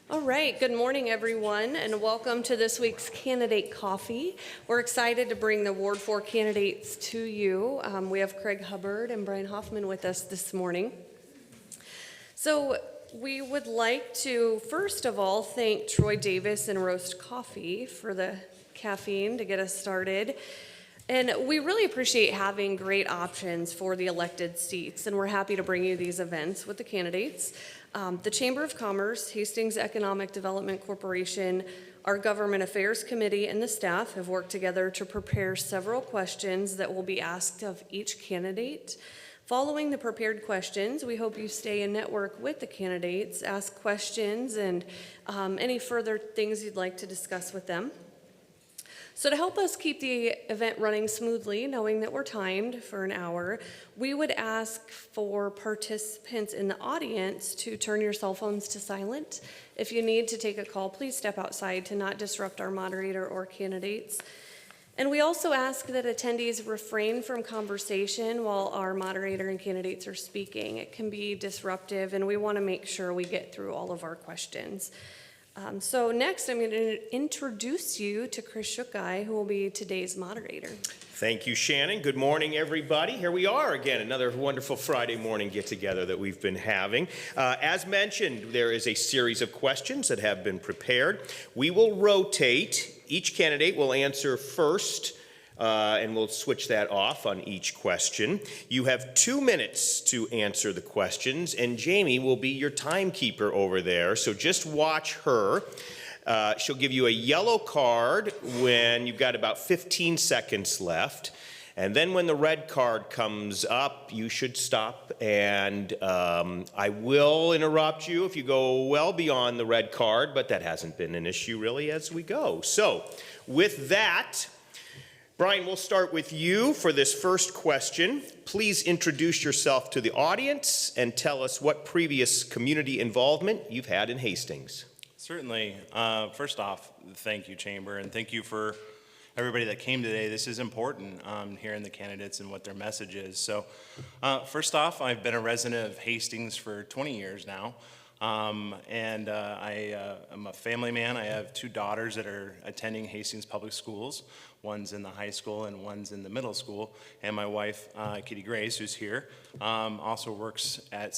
All right, good morning, everyone, and welcome to this week's Candidate Coffee. We're excited to bring the Ward 4 candidates to you. We have Craig Hubbard and Brian Hoffman with us this morning. So we would like to, first of all, thank Troy Davis and Roast Coffee for the caffeine to get us started. And we really appreciate having great options for the elected seats, and we're happy to bring you these events with the candidates. The Chamber of Commerce, Hastings Economic Development Corporation, our Government Affairs Committee, and the staff have worked together to prepare several questions that will be asked of each candidate. Following the prepared questions, we hope you stay and network with the candidates, ask questions, and any further things you'd like to discuss with them. So to help us keep the event running smoothly, knowing that we're timed for an hour, we would ask for participants in the audience to turn your cell phones to silent. If you need to take a call, please step outside to not disrupt our moderator or candidates. And we also ask that attendees refrain from conversation while our moderator and candidates are speaking. It can be disruptive, and we want to make sure we get through all of our questions. So next, I'm going to introduce you to Chris Shukai, who will be today's moderator. Thank you, Shannon. Good morning, everybody. Here we are again, another wonderful Friday morning get-together that we've been having. As mentioned, there is a series of questions that have been prepared. We will rotate. Each candidate will answer first, and we'll switch that off on each question. You have 2 minutes to answer the questions, and Jamie will be your timekeeper over there, so just watch her. She'll give you a yellow card when you've got about 15 seconds left, and then when the red card comes up, you should stop, and I will interrupt you if you go well beyond the red card, but that hasn't been an issue really as we go. So with that, Brian, we'll start with you for this first question. Please introduce yourself to the audience and tell us what previous community involvement you've had in Hastings. Certainly. First off, thank you, Chamber, and thank you for everybody that came today. This is important, hearing the candidates and what their message is. So first off, I've been a resident of Hastings for 20 years now. I'm a family man. I have 2 daughters that are attending Hastings Public Schools. One's in the high school and one's in the middle school. And my wife, Kitty Grace, who's here, also works at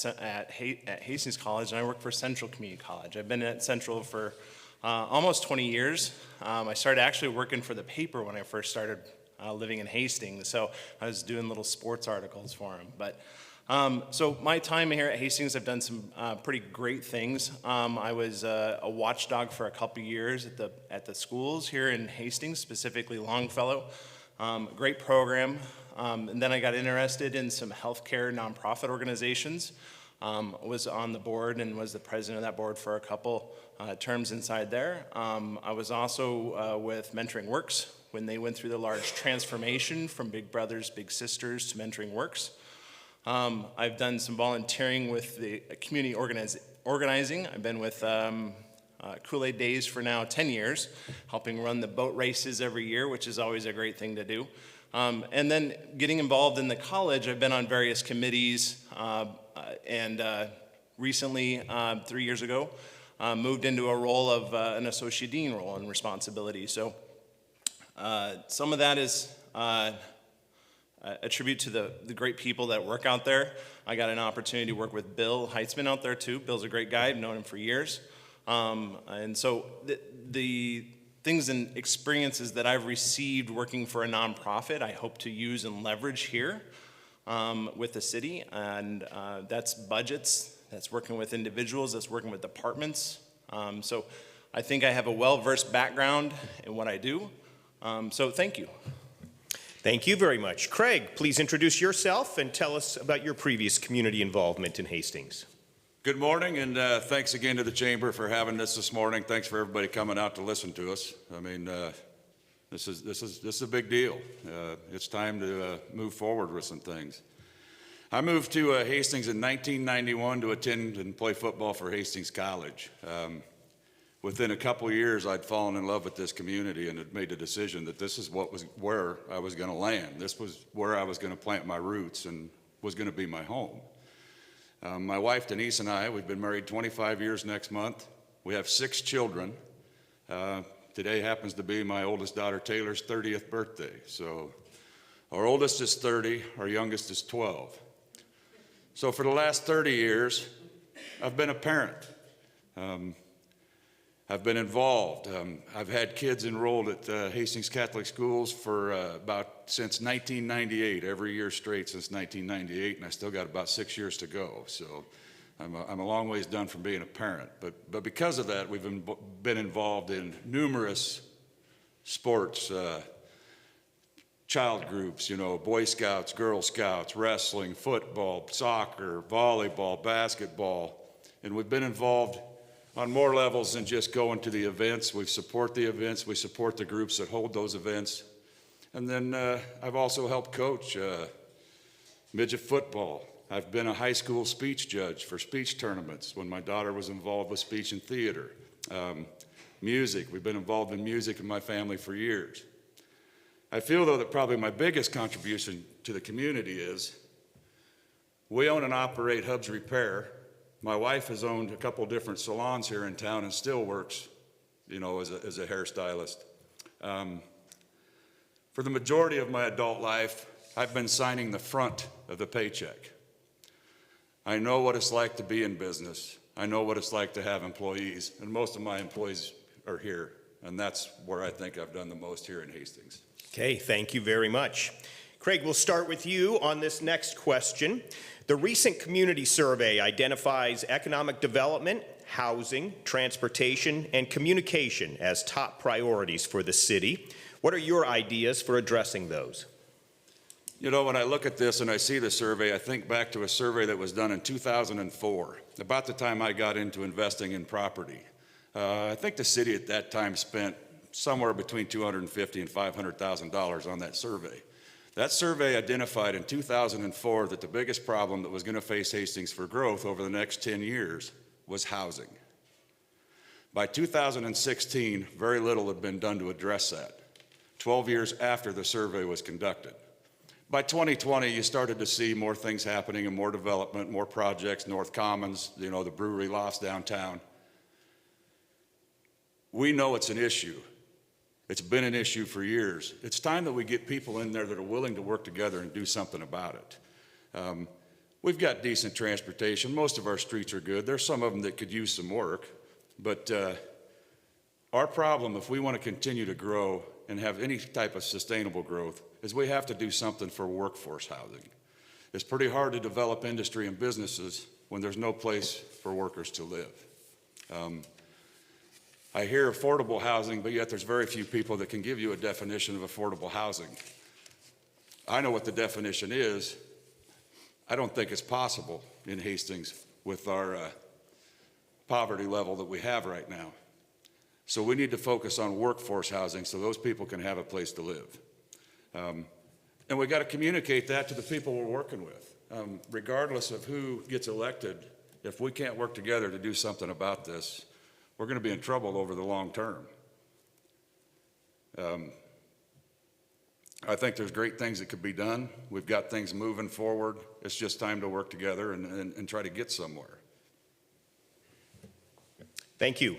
Hastings College, and I work for Central Community College. I've been at Central for almost 20 years. I started actually working for the paper when I first started living in Hastings, so I was doing little sports articles for them. But so my time here at Hastings, I've done some pretty great things. I was a watchdog for a couple years at the schools here in Hastings, specifically Longfellow. Great program. And then I got interested in some healthcare nonprofit organizations. Was on the board and was the president of that board for a couple terms inside there. I was also with Mentoring Works when they went through the large transformation from Big Brothers Big Sisters to Mentoring Works. I've done some volunteering with the community organizing. I've been with Kool-Aid Days for now 10 years, helping run the boat races every year, which is always a great thing to do. And then getting involved in the college, I've been on various committees, and recently, 3 years ago, moved into a role of an associate dean role and responsibility. So some of that is a tribute to the great people that work out there. I got an opportunity to work with Bill Heitzman out there too. Bill's a great guy. I've known him for years. And so the things and experiences that I've received working for a nonprofit, I hope to use and leverage here with the city. And that's budgets, that's working with individuals, that's working with departments. So I think I have a well-versed background in what I do. So thank you. Thank you very much. Craig, please introduce yourself and tell us about your previous community involvement in Hastings. Good morning, and thanks again to the Chamber for having us this morning. Thanks for everybody coming out to listen to us. I mean, this is a big deal. It's time to move forward with some things. I moved to Hastings in 1991 to attend and play football for Hastings College. Within a couple years, I'd fallen in love with this community and had made a decision that this is where I was going to land. This was where I was going to plant my roots and was going to be my home. My wife Denise and I, we've been married 25 years next month. We have 6 children. Today happens to be my oldest daughter Taylor's 30th birthday. So our oldest is 30, our youngest is 12. So for the last 30 years, I've been a parent. I've been involved. I've had kids enrolled at Hastings Catholic Schools for since 1998, every year straight since 1998, and I still got about 6 years to go. So I'm a long ways done from being a parent. But because of that, we've been involved in numerous sports, child groups, Boy Scouts, Girl Scouts, wrestling, football, soccer, volleyball, basketball, and we've been involved on more levels than just going to the events. We support the events, we support the groups that hold those events. And then I've also helped coach midget football. I've been a high school speech judge for speech tournaments when my daughter was involved with speech and theater. Music, we've been involved in music in my family for years. I feel, though, that probably my biggest contribution to the community is we own and operate Hubb's Repair. My wife has owned a couple different salons here in town and still works, as a hairstylist. For the majority of my adult life, I've been signing the front of the paycheck. I know what it's like to be in business. I know what it's like to have employees, and most of my employees are here, and that's where I think I've done the most here in Hastings. Okay, thank you very much. Craig, we'll start with you on this next question. The recent community survey identifies economic development, housing, transportation, and communication as top priorities for the city. What are your ideas for addressing those? When I look at this and I see the survey, I think back to a survey that was done in 2004, about the time I got into investing in property. I think the city at that time spent somewhere between $250,000 and $500,000 on that survey. That survey identified in 2004 that the biggest problem that was going to face Hastings for growth over the next 10 years was housing. By 2016, very little had been done to address that, 12 years after the survey was conducted. By 2020, you started to see more things happening and more development, more projects, North Commons, the brewery lofts downtown. We know it's an issue. It's been an issue for years. It's time that we get people in there that are willing to work together and do something about it. We've got decent transportation. Most of our streets are good. There's some of them that could use some work. But our problem, if we want to continue to grow and have any type of sustainable growth, is we have to do something for workforce housing. It's pretty hard to develop industry and businesses when there's no place for workers to live. I hear affordable housing, but yet there's very few people that can give you a definition of affordable housing. I know what the definition is. I don't think it's possible in Hastings with our poverty level that we have right now. So we need to focus on workforce housing so those people can have a place to live. And we got to communicate that to the people we're working with. Regardless of who gets elected, if we can't work together to do something about this, we're going to be in trouble over the long term. I think there's great things that could be done. We've got things moving forward. It's just time to work together and try to get somewhere. Thank you.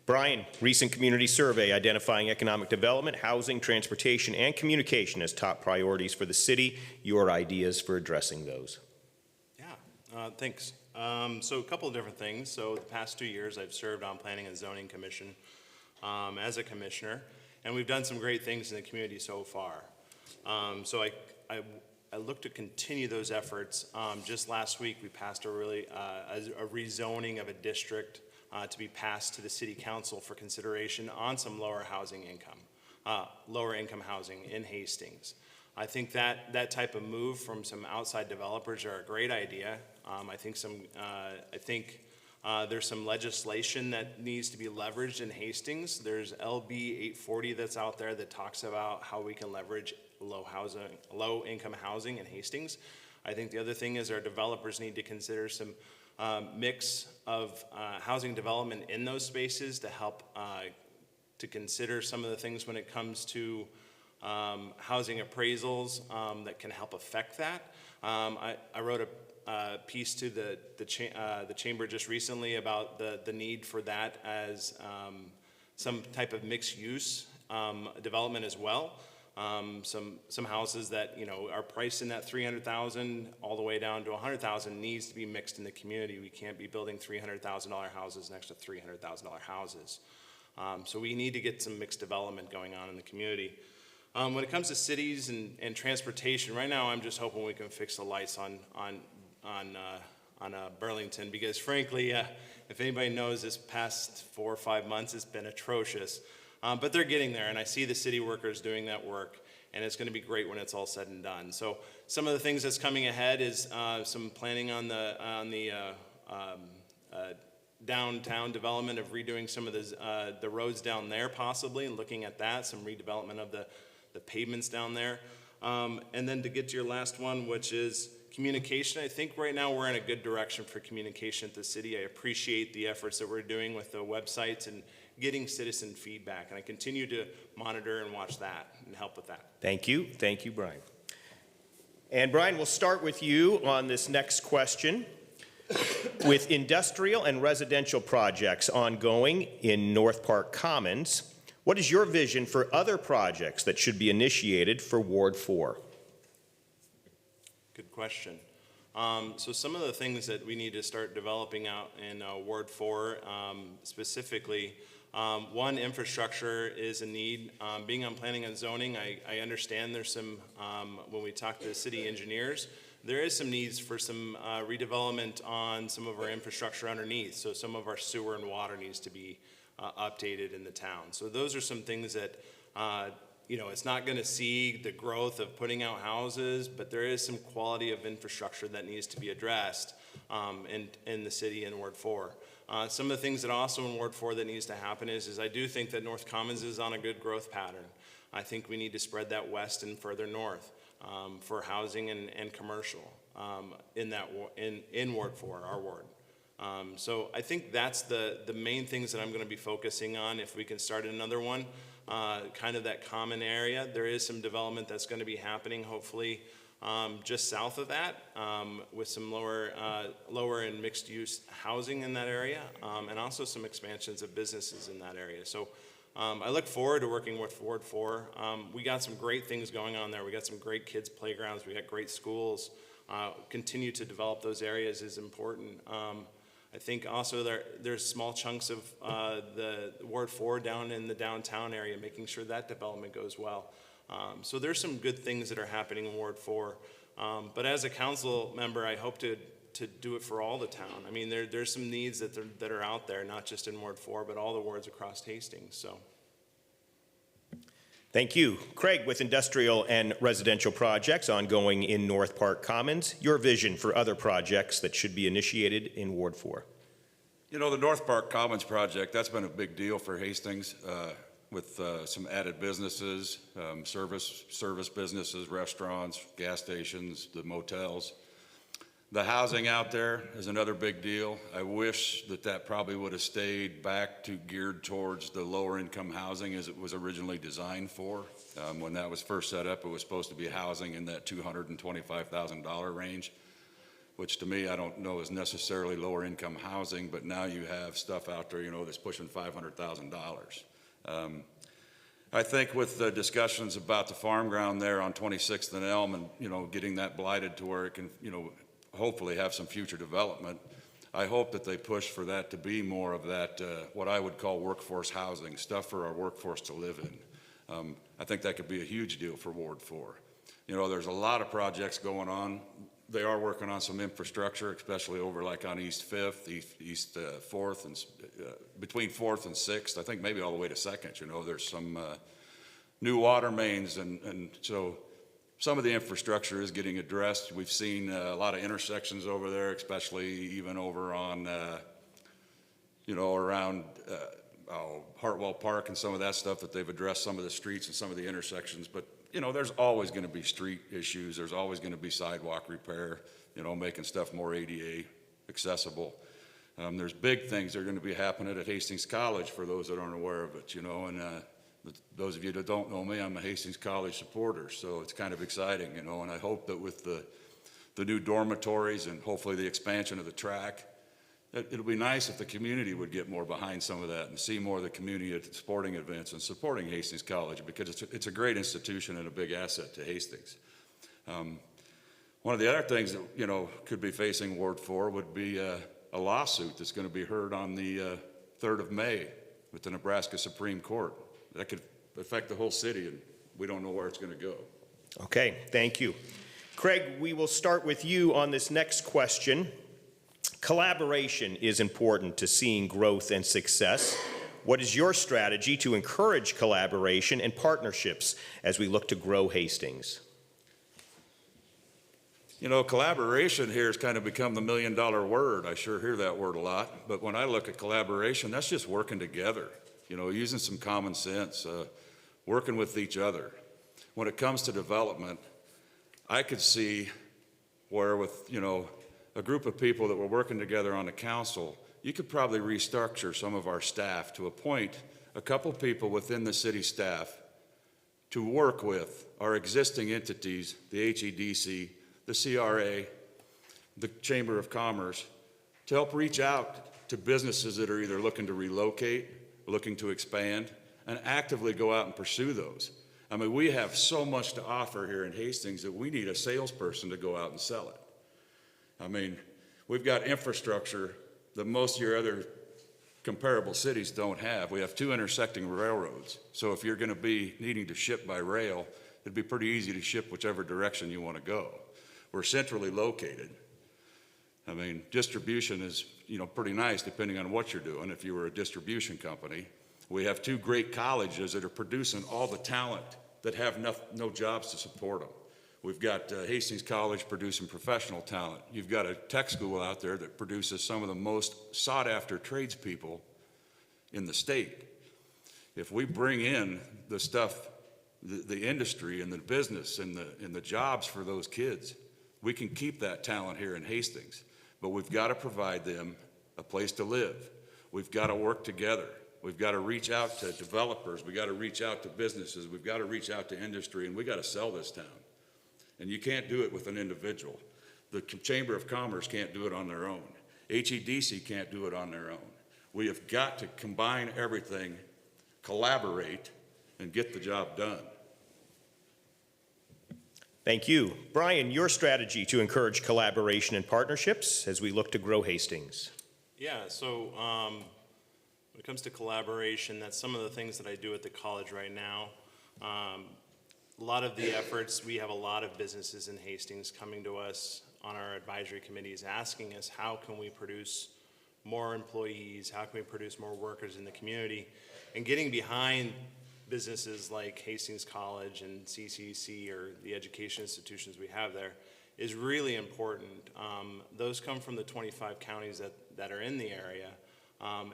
Brian, recent community survey identifying economic development, housing, transportation, and communication as top priorities for the city. Your ideas for addressing those? Yeah, thanks. So a couple of different things. So the past 2 years I've served on Planning and Zoning Commission as a commissioner, and we've done some great things in the community so far. So I look to continue those efforts. Just last week we passed a rezoning of a district to be passed to the city council for consideration on some lower income housing in Hastings. I think that type of move from some outside developers are a great idea. I think there's some legislation that needs to be leveraged in Hastings. There's LB 840 that's out there that talks about how we can leverage low income housing in Hastings. I think the other thing is our developers need to consider some mix of housing development in those spaces to help to consider some of the things when it comes to housing appraisals that can help affect that. I wrote piece to the chamber just recently about the need for that as some type of mixed use development as well. Some houses that, you know, are priced in that 300,000 all the way down to 100,000 needs to be mixed in the community. We can't be building $300,000 houses next to $300,000 houses. So we need to get some mixed development going on in the community. When it comes to cities and transportation, right now I'm just hoping we can fix the lights on Burlington, because frankly, if anybody knows, this past 4 or 5 months it's been atrocious. But they're getting there, and I see the city workers doing that work, and it's going to be great when it's all said and done. So some of the things that's coming ahead is some planning on the downtown development of redoing some of the roads down there possibly, and looking at that, some redevelopment of the pavements down there. And then to get to your last one, which is communication, I think right now we're in a good direction for communication at the city. I appreciate the efforts that we're doing with the websites and getting citizen feedback, and I continue to monitor and watch that and help with that. Thank you, Brian. And Brian, we'll start with you on this next question. With industrial and residential projects ongoing in North Park Commons, what is your vision for other projects that should be initiated for Ward 4? Good question. So some of the things that we need to start developing out in Ward 4 specifically, one, infrastructure is a need. Being on planning and zoning, I understand there's some, when we talk to the city engineers, there is some needs for some redevelopment on some of our infrastructure underneath. So some of our sewer and water needs to be updated in the town. So those are some things that, you know, it's not going to see the growth of putting out houses, but there is some quality of infrastructure that needs to be addressed in the city in Ward 4. Some of the things that also in Ward 4 that needs to happen is I do think that North Commons is on a good growth pattern. I think we need to spread that west and further north for housing and commercial in Ward 4, our ward. So I think that's the main things that I'm going to be focusing on. If we can start another one, kind of that common area. There is some development that's going to be happening, hopefully, just south of that, with some lower and mixed use housing in that area, and also some expansions of businesses in that area. So I look forward to working with Ward 4. We got some great things going on there. We got some great kids playgrounds. We got great schools. Continue to develop those areas is important. I think also there's small chunks of the Ward 4 down in the downtown area, making sure that development goes well. So there's some good things that are happening in Ward 4. But as a council member, I hope to do it for all the town. I mean, there's some needs that are out there, not just in Ward 4, but all the wards across Hastings. So. Thank you. Craig, with industrial and residential projects ongoing in North Park Commons, your vision for other projects that should be initiated in Ward 4. You know, the North Park Commons project, that's been a big deal for Hastings with some added businesses, service businesses, restaurants, gas stations, the motels. The housing out there is another big deal. I wish that probably would have stayed back to geared towards the lower income housing as it was originally designed for. When that was first set up, it was supposed to be housing in that $225,000 range, which to me, I don't know is necessarily lower income housing, but now you have stuff out there, you know, that's pushing $500,000. I think with the discussions about the farm ground there on 26th and Elm and, you know, getting that blighted to where it can, you know, hopefully have some future development, I hope that they push for that to be more of that, what I would call workforce housing, stuff for our workforce to live in. I think that could be a huge deal for Ward 4. You know, there's a lot of projects going on. They are working on some infrastructure, especially over like on East 5th, East 4th, and between 4th and 6th, I think maybe all the way to 2nd. You know, there's some new water mains, and so some of the infrastructure is getting addressed. We've seen a lot of intersections over there, especially even over on, you know, around Hartwell Park and some of that stuff that they've addressed some of the streets and some of the intersections. But, you know, there's always going to be street issues. There's always going to be sidewalk repair, you know, making stuff more ADA accessible. There's big things that are going to be happening at Hastings College for those that aren't aware of it, you know, and those of you that don't know me, I'm a Hastings College supporter, so it's kind of exciting, you know, and I hope that with the the new dormitories and hopefully the expansion of the track. It'll be nice if the community would get more behind some of that and see more of the community at sporting events and supporting Hastings College, because it's a great institution and a big asset to Hastings. One of the other things that, you know, could be facing Ward 4 would be a lawsuit that's going to be heard on the 3rd of May with the Nebraska Supreme Court. That could affect the whole city, and we don't know where it's going to go. Okay, thank you. Craig, we will start with you on this next question. Collaboration is important to seeing growth and success. What is your strategy to encourage collaboration and partnerships as we look to grow Hastings? You know, collaboration here has kind of become the million-dollar word. I sure hear that word a lot. But when I look at collaboration, that's just working together, you know, using some common sense, working with each other. When it comes to development, I could see where with, you know, a group of people that were working together on the council, you could probably restructure some of our staff to appoint a couple people within the city staff to work with our existing entities, the HEDC, the CRA, the Chamber of Commerce, to help reach out to businesses that are either looking to relocate, looking to expand, and actively go out and pursue those. I mean, we have so much to offer here in Hastings that we need a salesperson to go out and sell it. I mean, we've got infrastructure that most of your other comparable cities don't have. We have 2 intersecting railroads. So if you're going to be needing to ship by rail, it'd be pretty easy to ship whichever direction you want to go. We're centrally located. I mean, distribution is, you know, pretty nice depending on what you're doing if you were a distribution company. We have 2 great colleges that are producing all the talent that have no jobs to support them. We've got Hastings College producing professional talent. You've got a tech school out there that produces some of the most sought-after tradespeople in the state. If we bring in the stuff, the industry and the business and the jobs for those kids, we can keep that talent here in Hastings. But we've got to provide them a place to live. We've got to work together. We've got to reach out to developers. We've got to reach out to businesses. We've got to reach out to industry, and we've got to sell this town. And you can't do it with an individual. The Chamber of Commerce can't do it on their own. HEDC can't do it on their own. We have got to combine everything, collaborate, and get the job done. Thank you. Brian, your strategy to encourage collaboration and partnerships as we look to grow Hastings. Yeah, so when it comes to collaboration, that's some of the things that I do at the college right now. A lot of the efforts, we have a lot of businesses in Hastings coming to us on our advisory committees asking us how can we produce more employees, how can we produce more workers in the community, and getting behind businesses like Hastings College and CCC or the education institutions we have there is really important. Those come from the 25 counties that are in the area,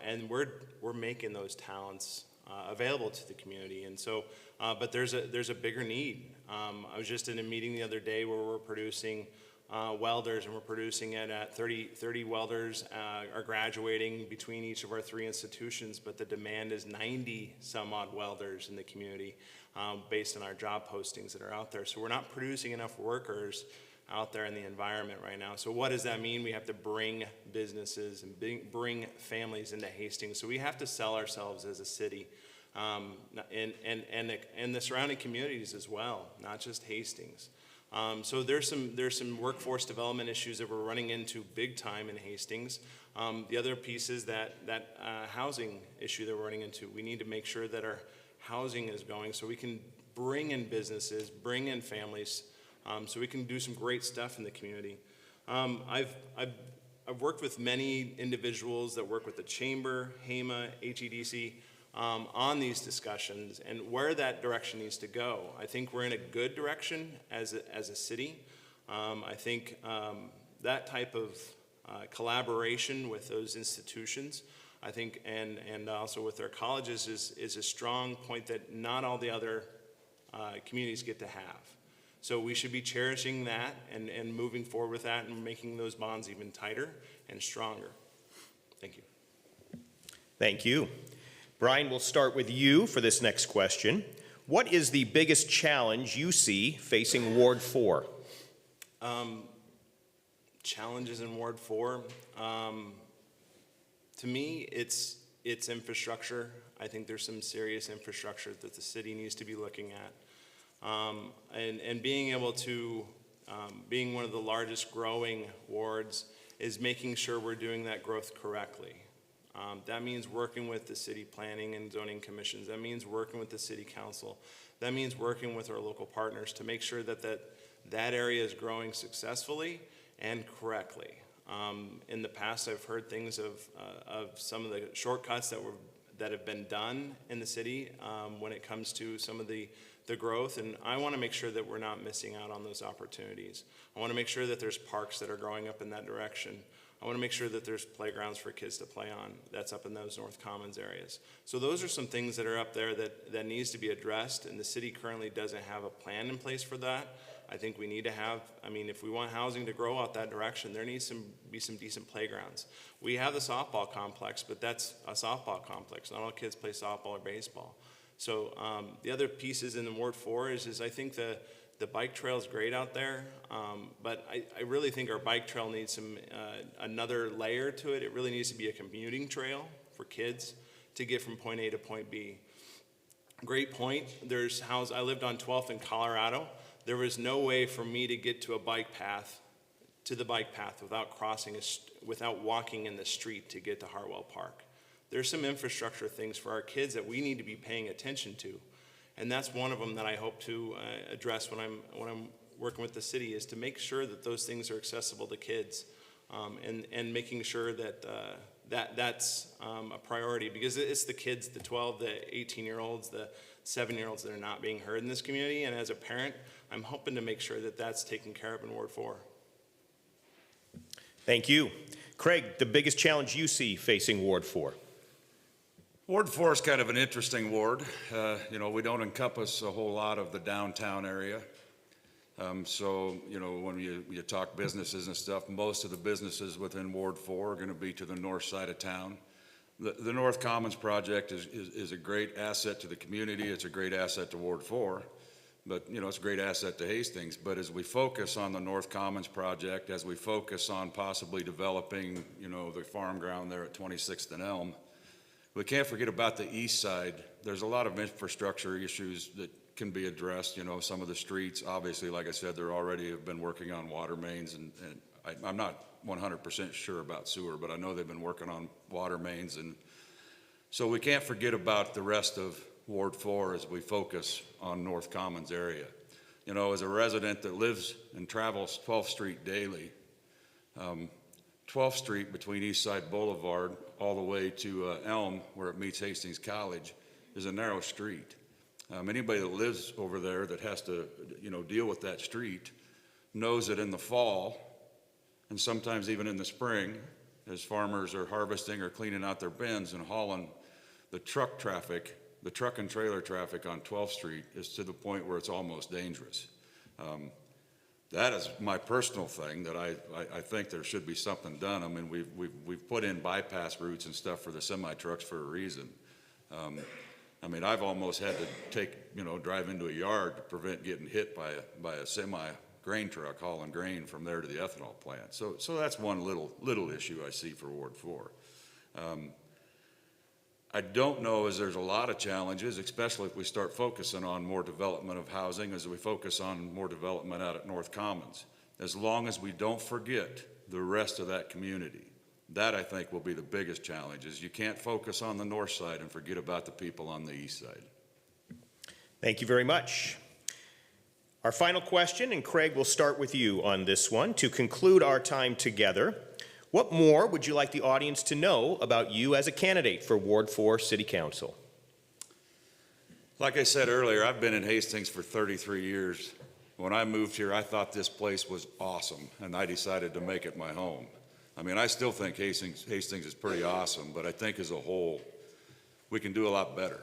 and we're making those talents available to the community. And so, but there's a bigger need. I was just in a meeting the other day where we're producing welders, and we're producing it at 30 welders are graduating between each of our 3 institutions, but the demand is 90 some odd welders in the community based on our job postings that are out there. So we're not producing enough workers out there in the environment right now. So what does that mean? We have to bring businesses and bring families into Hastings. So we have to sell ourselves as a city and the surrounding communities as well, not just Hastings. So there's some workforce development issues that we're running into big time in Hastings. The other piece is that housing issue that we're running into. We need to make sure that our housing is going so we can bring in businesses, bring in families, so we can do some great stuff in the community. I've worked with many individuals that work with the Chamber, HEMA, HEDC, on these discussions and where that direction needs to go. I think we're in a good direction as a city. I think that type of collaboration with those institutions, I think, and also with our colleges is a strong point that not all the other communities get to have. So we should be cherishing that and moving forward with that and making those bonds even tighter and stronger. Thank you. Thank you. Brian, we'll start with you for this next question. What is the biggest challenge you see facing Ward 4? challenges in Ward 4, to me, it's infrastructure. I think there's some serious infrastructure that the city needs to be looking at. And being able to, being one of the largest growing wards, is making sure we're doing that growth correctly. That means working with the city planning and zoning commissions. That means working with the city council. That means working with our local partners to make sure that that area is growing successfully and correctly. In the past, I've heard things of some of the shortcuts that have been done in the city when it comes to some of the growth, and I want to make sure that we're not missing out on those opportunities. I want to make sure that there's parks that are growing up in that direction. I want to make sure that there's playgrounds for kids to play on. That's up in those North Commons areas. So those are some things that are up there that needs to be addressed, and the city currently doesn't have a plan in place for that. I think we need to have, if we want housing to grow out that direction, there needs to be some decent playgrounds. We have the softball complex, but that's a softball complex. Not all kids play softball or baseball. So the other pieces in the Ward 4 is I think the bike trail is great out there, but I really think our bike trail needs some another layer to it. It really needs to be a commuting trail for kids to get from point A to point B. Great point. I lived on 12th in Colorado. There was no way for me to get to the bike path without walking in the street to get to Hartwell Park. There's some infrastructure things for our kids that we need to be paying attention to. And that's one of them that I hope to address when I'm working with the city, is to make sure that those things are accessible to kids, and making sure that that's a priority, because it's the kids, the 12, the 18-year-olds, the 7-year-olds that are not being heard in this community. And as a parent, I'm hoping to make sure that that's taken care of in Ward 4. Thank you. Craig, the biggest challenge you see facing Ward 4? Ward 4 is kind of an interesting ward. We don't encompass a whole lot of the downtown area. So when you talk businesses and stuff, most of the businesses within Ward 4 are going to be to the north side of town. The North Commons project is a great asset to the community. It's a great asset to Ward 4, but it's a great asset to Hastings. But as we focus on the North Commons project, as we focus on possibly developing, the farm ground there at 26th and Elm, we can't forget about the east side. There's a lot of infrastructure issues that can be addressed. Some of the streets, obviously, like I said, they're already have been working on water mains, and I'm not 100% sure about sewer, but I know they've been working on water mains. And so we can't forget about the rest of Ward 4 as we focus on North Commons area. As a resident that lives and travels 12th Street daily, 12th Street between East Side Boulevard all the way to Elm, where it meets Hastings College, is a narrow street. Anybody that lives over there that has to, deal with that street knows that in the fall, and sometimes even in the spring, as farmers are harvesting or cleaning out their bins and hauling, the truck and trailer traffic on 12th Street is to the point where it's almost dangerous. That is my personal thing, that I think there should be something done. We've put in bypass routes and stuff for the semi-trucks for a reason. I've almost had to drive into a yard to prevent getting hit by a semi-grain truck hauling grain from there to the ethanol plant. So that's one little issue I see for Ward 4. I don't know as there's a lot of challenges, especially if we start focusing on more development of housing, as we focus on more development out at North Commons, as long as we don't forget the rest of that community. That, I think, will be the biggest challenge, is you can't focus on the north side and forget about the people on the east side. Thank you very much. Our final question, and Craig, we'll start with you on this one. To conclude our time together, what more would you like the audience to know about you as a candidate for Ward 4 City Council? Like I said earlier, I've been in Hastings for 33 years. When I moved here, I thought this place was awesome, and I decided to make it my home. I still think Hastings is pretty awesome, but I think as a whole, we can do a lot better.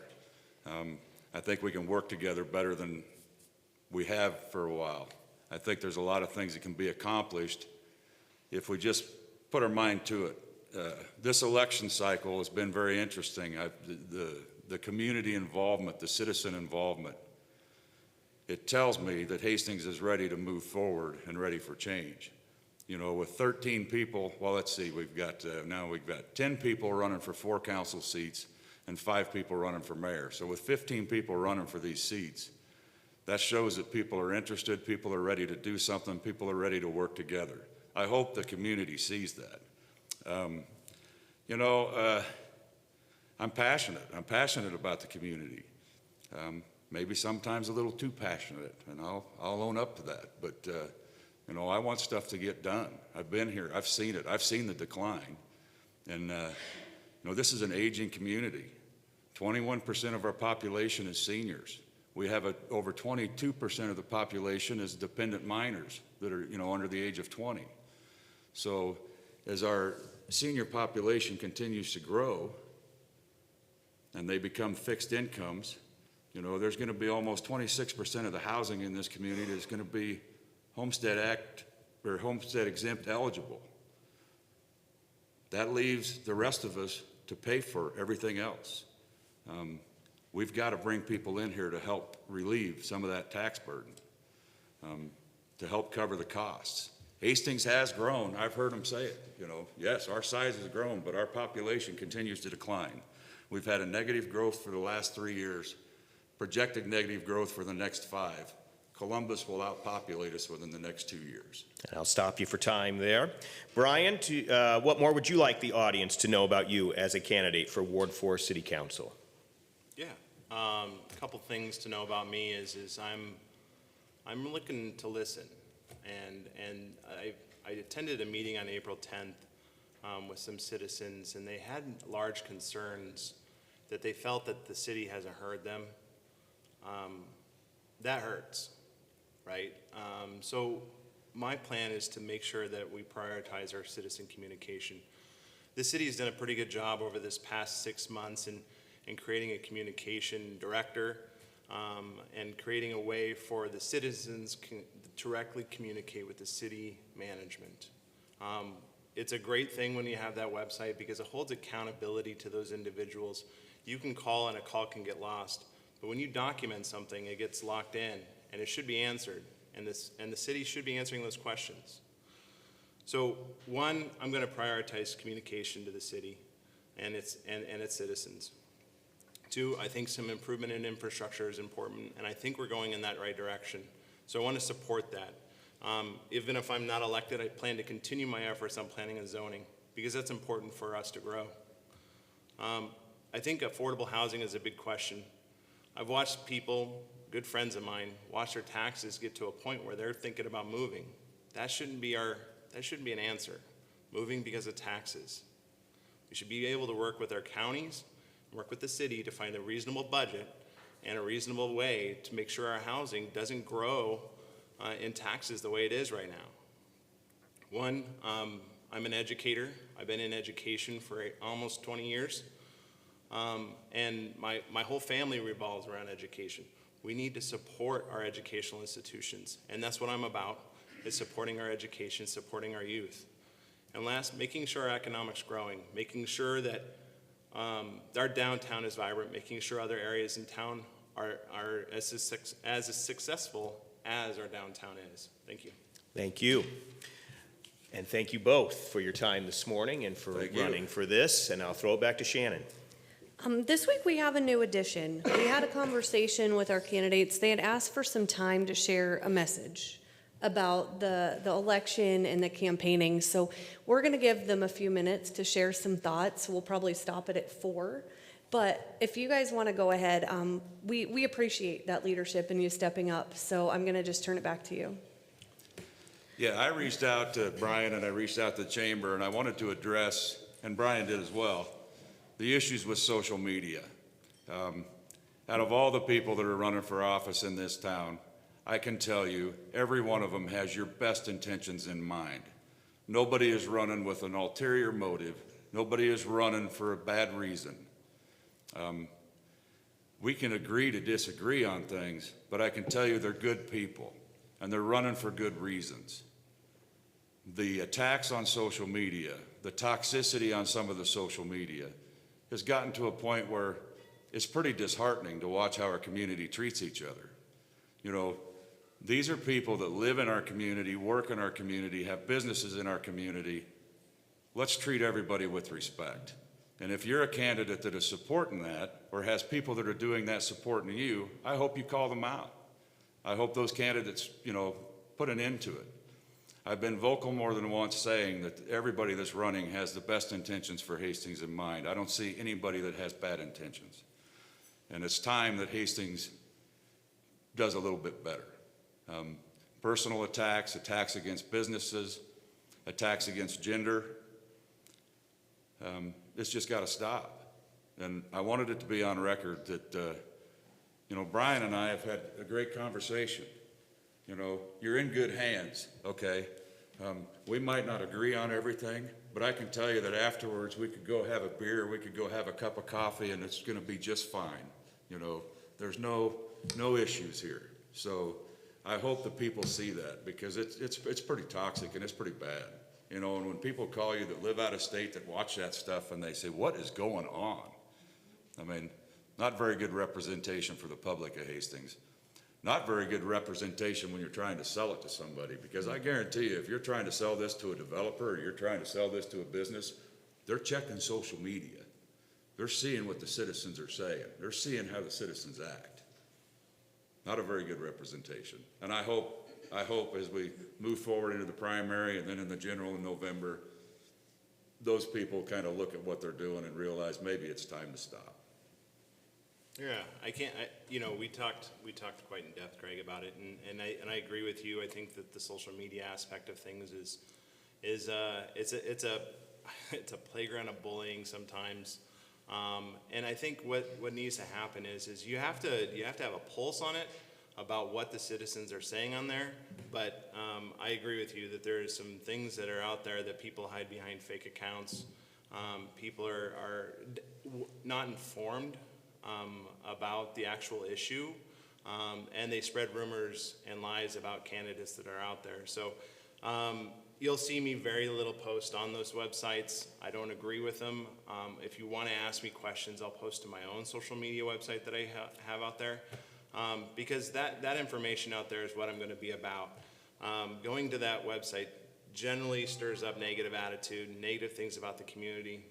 I think we can work together better than we have for a while. I think there's a lot of things that can be accomplished if we just put our mind to it. This election cycle has been very interesting. The community involvement, the citizen involvement, it tells me that Hastings is ready to move forward and ready for change. with 13 people, well, let's see, now we've got 10 people running for 4 council seats and 5 people running for mayor. So with 15 people running for these seats, that shows that people are interested, people are ready to do something, people are ready to work together. I hope the community sees that. I'm passionate. I'm passionate about the community. Maybe sometimes a little too passionate, and I'll own up to that. But, I want stuff to get done. I've been here. I've seen it. I've seen the decline. And, this is an aging community. 21% of our population is seniors. We have over 22% of the population is dependent minors that are, under the age of 20. So as our senior population continues to grow and they become fixed incomes, there's going to be almost 26% of the housing in this community that's going to be Homestead Act or Homestead exempt eligible. That leaves the rest of us to pay for everything else. We've got to bring people in here to help relieve some of that tax burden, to help cover the costs. Hastings has grown. I've heard them say it. Yes, our size has grown, but our population continues to decline. We've had a negative growth for the last 3 years, projected negative growth for the next 5. Columbus will outpopulate us within the next 2 years. And I'll stop you for time there. Brian, what more would you like the audience to know about you as a candidate for Ward 4 City Council? Yeah, a couple things to know about me is I'm looking to listen, and I attended a meeting on April 10th with some citizens, and they had large concerns that they felt that the city hasn't heard them. That hurts, right? So my plan is to make sure that we prioritize our citizen communication. The city has done a pretty good job over this past 6 months in creating a communication director and creating a way for the citizens to directly communicate with the city management. It's a great thing when you have that website because it holds accountability to those individuals. You can call and a call can get lost, but when you document something, it gets locked in and it should be answered, and the city should be answering those questions. So one, I'm going to prioritize communication to the city and its citizens. 2, I think some improvement in infrastructure is important, and I think we're going in that right direction. So I want to support that. Even if I'm not elected, I plan to continue my efforts on planning and zoning because that's important for us to grow. I think affordable housing is a big question. I've watched people, good friends of mine, watch their taxes get to a point where they're thinking about moving. That shouldn't be an answer. Moving because of taxes. We should be able to work with our counties, work with the city to find a reasonable budget and a reasonable way to make sure our housing doesn't grow in taxes the way it is right now. One, I'm an educator. I've been in education for almost 20 years. And my whole family revolves around education. We need to support our educational institutions, and that's what I'm about, is supporting our education, supporting our youth. And last, making sure our economic's growing, making sure that our downtown is vibrant, making sure other areas in town are as successful as our downtown is. Thank you. Thank you. And thank you both for your time this morning and for running for this. And I'll throw it back to Shannon. This week we have a new addition. We had a conversation with our candidates. They had asked for some time to share a message about the election and the campaigning. So we're going to give them a few minutes to share some thoughts. We'll probably stop it at 4. But if you guys want to go ahead, we appreciate that leadership and you stepping up. So I'm going to just turn it back to you. Yeah, I reached out to Brian and I reached out to the chamber, and I wanted to address, and Brian did as well, the issues with social media. Out of all the people that are running for office in this town, I can tell you every one of them has your best intentions in mind. Nobody is running with an ulterior motive. Nobody is running for a bad reason. We can agree to disagree on things, but I can tell you they're good people, and they're running for good reasons. The attacks on social media, the toxicity on some of the social media, has gotten to a point where it's pretty disheartening to watch how our community treats each other. You know, These are people that live in our community, work in our community, have businesses in our community. Let's treat everybody with respect. And if you're a candidate that is supporting that, or has people that are doing that supporting you, I hope you call them out. I hope those candidates, put an end to it. I've been vocal more than once saying that everybody that's running has the best intentions for Hastings in mind. I don't see anybody that has bad intentions. And it's time that Hastings does a little bit better. Personal attacks, attacks against businesses, attacks against gender, it's just got to stop. And I wanted it to be on record that, Brian and I have had a great conversation. You're in good hands, okay? We might not agree on everything, but I can tell you that afterwards we could go have a beer, we could go have a cup of coffee, and it's going to be just fine. There's no issues here. So I hope that people see that, because it's pretty toxic and it's pretty bad. And when people call you that live out of state that watch that stuff and they say, what is going on? I mean, not very good representation for the public of Hastings. Not very good representation when you're trying to sell it to somebody, because I guarantee you, if you're trying to sell this to a developer or you're trying to sell this to a business, they're checking social media. They're seeing what the citizens are saying. They're seeing how the citizens act. Not a very good representation. And I hope as we move forward into the primary and then in the general in November, those people kind of look at what they're doing and realize maybe it's time to stop. Yeah, we talked quite in depth, Greg, about it, and I agree with you. I think that the social media aspect of things is it's a playground of bullying sometimes, and I think what needs to happen is you have to have a pulse on it about what the citizens are saying on there. But I agree with you that there are some things that are out there that people hide behind fake accounts. People are not informed about the actual issue, and they spread rumors and lies about candidates that are out there. So you'll see me very little post on those websites. I don't agree with them. If you want to ask me questions, I'll post to my own social media website that I have out there, because that information out there is what I'm going to be about. Going to that website generally stirs up negative attitude, negative things about the community.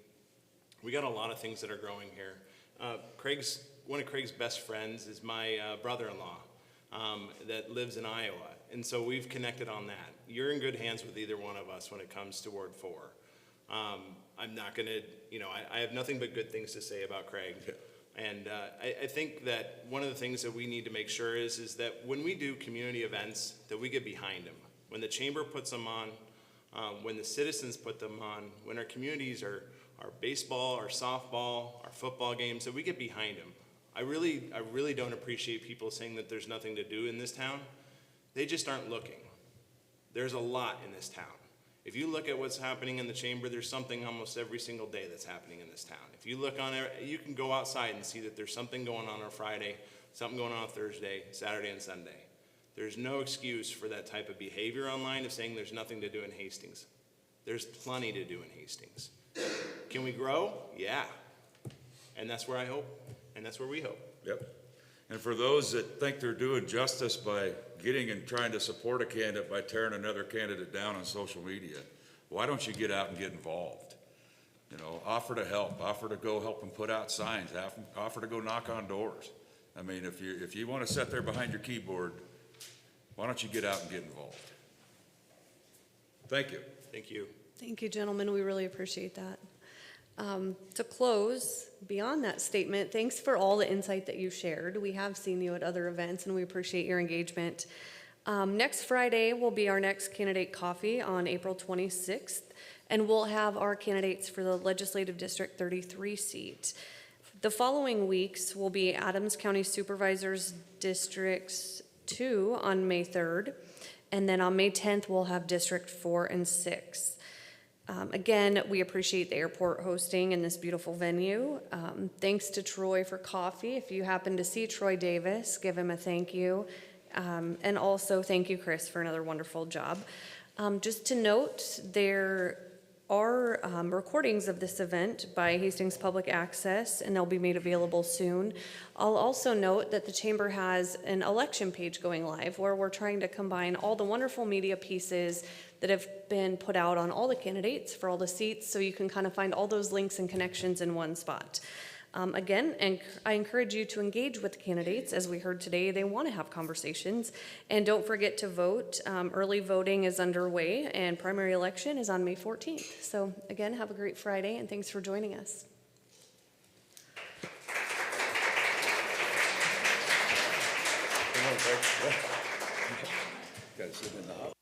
We got a lot of things that are growing here. One of Craig's best friends is my brother-in-law that lives in Iowa, and so we've connected on that. You're in good hands with either one of us when it comes to Ward 4. I'm not going to, I have nothing but good things to say about Craig. And I think that one of the things that we need to make sure is that when we do community events, that we get behind them. When the chamber puts them on, when the citizens put them on, when our communities are our baseball, our softball, our football games, that we get behind them. I really don't appreciate people saying that there's nothing to do in this town. They just aren't looking. There's a lot in this town. If you look at what's happening in the chamber, there's something almost every single day that's happening in this town. If you look on it, you can go outside and see that there's something going on Friday, something going on Thursday, Saturday, and Sunday. There's no excuse for that type of behavior online of saying there's nothing to do in Hastings. There's plenty to do in Hastings. Can we grow? Yeah. And that's where I hope, and that's where we hope. Yep. And for those that think they're doing justice by getting and trying to support a candidate by tearing another candidate down on social media, why don't you get out and get involved? Offer to help, offer to go help them put out signs, offer to go knock on doors. I mean, if you want to sit there behind your keyboard, why don't you get out and get involved? Thank you. Thank you. Thank you, gentlemen. We really appreciate that. To close, beyond that statement, thanks for all the insight that you shared. We have seen you at other events, and we appreciate your engagement. Next Friday will be our next candidate coffee on April 26th, and we'll have our candidates for the Legislative District 33 seat. The following weeks will be Adams County Supervisors Districts 2 on May 3rd, and then on May 10th, we'll have District 4 and 6. Again, we appreciate the airport hosting in this beautiful venue. Thanks to Troy for coffee. If you happen to see Troy Davis, give him a thank you. And also thank you, Chris, for another wonderful job. Just to note, there are recordings of this event by Hastings Public Access, and they'll be made available soon. I'll also note that the Chamber has an election page going live where we're trying to combine all the wonderful media pieces that have been put out on all the candidates for all the seats, so you can kind of find all those links and connections in one spot. Again, and I encourage you to engage with the candidates. As we heard today, they want to have conversations. And don't forget to vote. Early voting is underway, and primary election is on May 14th. So again, have a great Friday, and thanks for joining us. Got to sit in the